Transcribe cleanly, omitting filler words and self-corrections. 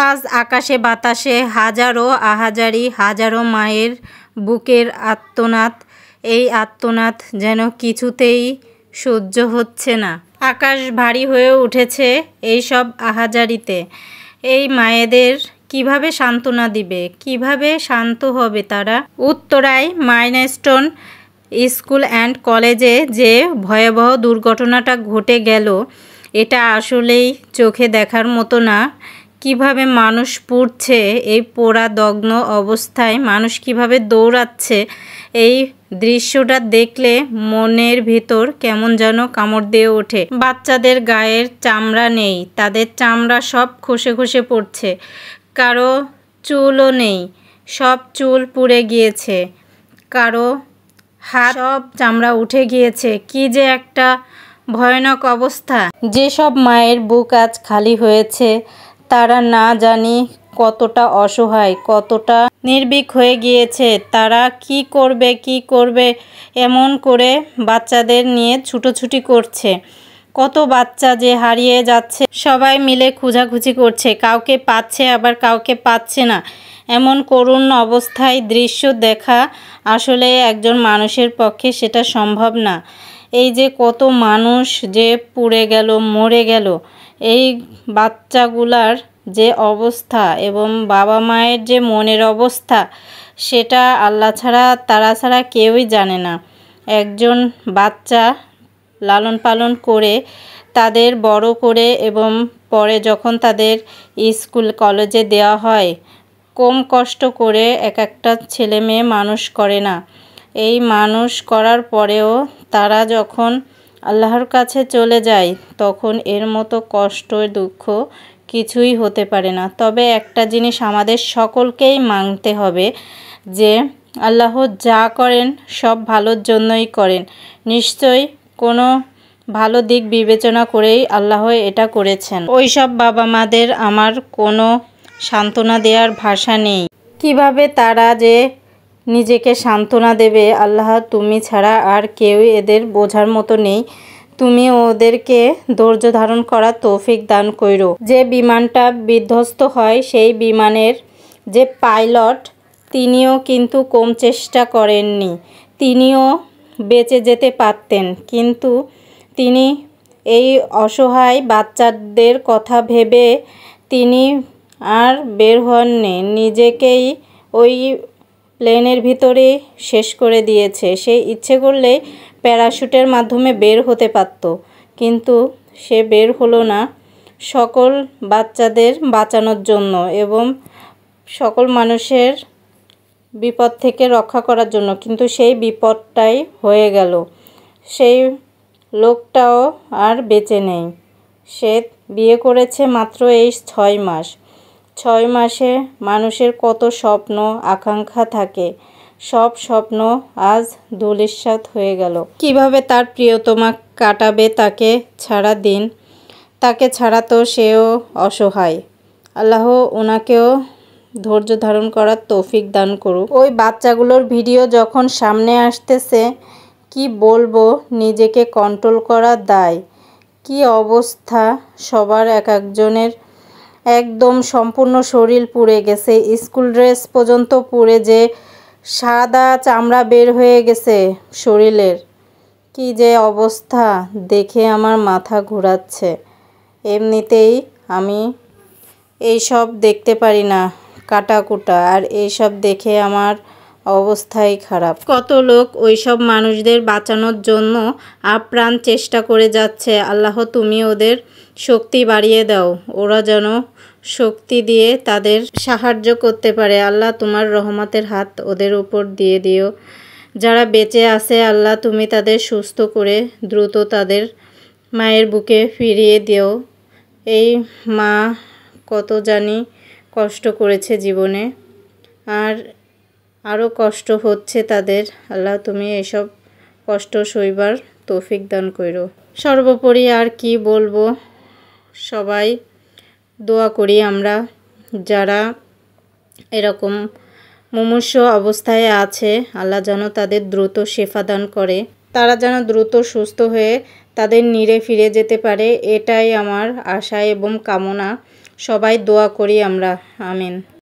আজ আকাশে বাতাসে হাজারো আহাজারি, হাজারো মায়ের বুকের আর্তনাদ। এই আর্তনাদ যেন কিছুতেই সহ্য হচ্ছে না। আকাশ ভারী হয়ে উঠেছে এই সব আহাজারিতে। এই মায়েদের কিভাবে সান্ত্বনা দিবে, কিভাবে শান্ত হবে তারা? উত্তরায় মাইলস্টোন স্কুল অ্যান্ড কলেজে যে ভয়াবহ দুর্ঘটনাটা ঘটে গেল, এটা আসলেই চোখে দেখার মতো না। কিভাবে মানুষ পুড়ছে, এই পোড়া দগ্ন অবস্থায় মানুষ কিভাবে দৌড়াচ্ছে, এই দৃশ্যটা দেখলে মনের ভিতর কেমন যেন কামড় দিয়ে ওঠে। বাচ্চাদের গায়ের চামড়া নেই, তাদের চামড়া সব খসে খসে পড়ছে। কারো চুলও নেই, সব চুল পুড়ে গিয়েছে। কারো হাত, সব চামড়া উঠে গিয়েছে। কি যে একটা ভয়ানক অবস্থা। যেসব মায়ের বুক আজ খালি হয়েছে, তারা না জানি কতটা অসহায়, কতটা নির্ভীক হয়ে গিয়েছে। তারা কি করবে এমন করে বাচ্চাদের নিয়ে ছুটোছুটি করছে। কত বাচ্চা যে হারিয়ে যাচ্ছে, সবাই মিলে খোঁজাখুঁজি করছে। কাউকে পাচ্ছে, আবার কাউকে পাচ্ছে না। এমন করুণ অবস্থায় দৃশ্য দেখা আসলে একজন মানুষের পক্ষে সেটা সম্ভব না। এই যে কত মানুষ যে পুড়ে গেল, মরে গেল, এই বাচ্চাগুলার যে অবস্থা এবং বাবা মায়ের যে মনের অবস্থা, সেটা আল্লাহ ছাড়া, তারা ছাড়া কেউই জানে না। একজন বাচ্চা লালন পালন করে তাদের বড় করে এবং পরে যখন তাদের স্কুল কলেজে দেওয়া হয়, কম কষ্ট করে এক একটা ছেলে মেয়ে মানুষ করে না। এই মানুষ করার পরেও তারা যখন আল্লাহর কাছে চলে যায়, তখন এর মতো কষ্ট দুঃখ কিছুই হতে পারে না। তবে একটা জিনিস আমাদের সকলকেই মানতে হবে যে আল্লাহ যা করেন সব ভালোর জন্যই করেন। নিশ্চয়ই কোনো ভালো দিক বিবেচনা করেই আল্লাহ এটা করেছেন। ওই সব বাবা মাদের আমার কোনো সান্ত্বনা দেওয়ার ভাষা নেই। কিভাবে তারা যে নিজেকে সান্ত্বনা দেবে, আল্লাহ তুমি ছাড়া আর কেউই এদের বোঝার মতো নেই। তুমি ওদেরকে ধৈর্য ধারণ করার তৌফিক দান কইরো। যে বিমানটা বিধ্বস্ত হয়, সেই বিমানের যে পাইলট, তিনিও কিন্তু কম চেষ্টা করেননি। তিনিও বেঁচে যেতে পারতেন, কিন্তু তিনি এই অসহায় বাচ্চাদের কথা ভেবে তিনি আর বের হননি। নিজেকেই ওই প্লেনের ভিতরে শেষ করে দিয়েছে। সে ইচ্ছে করলেই প্যারাশুটের মাধ্যমে বের হতে পারত, কিন্তু সে বের হলো না সকল বাচ্চাদের বাঁচানোর জন্য এবং সকল মানুষের বিপদ থেকে রক্ষা করার জন্য। কিন্তু সেই বিপদটাই হয়ে গেল। সেই লোকটাও আর বেঁচে নেই। সে বিয়ে করেছে মাত্র এই 6 মাস। 6 মাসে মানুষের কত স্বপ্ন আকাঙ্ক্ষা থাকে, সব স্বপ্ন আজ ধূলিসাৎ হয়ে গেল। কিভাবে তার প্রিয়তমা কাটাবে তাকে ছাড়া দিন? তাকে ছাড়া তো সেও অসহায়। আল্লাহ ওনাকেও ধৈর্য ধারণ করার তৌফিক দান করুক। ওই বাচ্চাগুলোর ভিডিও যখন সামনে আসতেছে, কি বলবো, নিজেকে কন্ট্রোল করা দায়। কি অবস্থা সবার, এক একজনের একদম সম্পূর্ণ শরীর পুড়ে গেছে। স্কুল ড্রেস পর্যন্ত পুড়ে যে সাদা চামড়া বের হয়ে গেছে শরীরের। কি যে অবস্থা, দেখে আমার মাথা ঘোরাচ্ছে। এমনিতেই আমি এইসব দেখতে পারি না, কাটাকুটা, আর এইসব দেখে আমার অবস্থাই খারাপ। কত লোক ওইসব মানুষদের বাঁচানোর জন্য আপ্রাণ চেষ্টা করে যাচ্ছে। আল্লাহ তুমি ওদের শক্তি বাড়িয়ে দাও, ওরা যেন শক্তি দিয়ে তাদের সাহায্য করতে পারে। আল্লাহ তোমার রহমতের হাত ওদের উপর দিয়ে দিও। যারা বেঁচে আছে আল্লাহ তুমি তাদের সুস্থ করে দ্রুত তাদের মায়ের বুকে ফিরিয়ে দিও। এই মা কত জানি কষ্ট করেছে জীবনে, আর আরও কষ্ট হচ্ছে তাদের। আল্লাহ তুমি এসব কষ্ট সইবার তৌফিক দান করো। সর্বোপরি আর কি বলবো, সবাই দোয়া করি আমরা যারা এরকম মুমূর্ষু অবস্থায় আছে, আল্লাহ যেন তাদের দ্রুত শেফা দান করে, তারা যেন দ্রুত সুস্থ হয়ে তাদের নিরে ফিরে যেতে পারে। এটাই আমার আশা এবং কামনা। সবাই দোয়া করি আমরা। আমিন।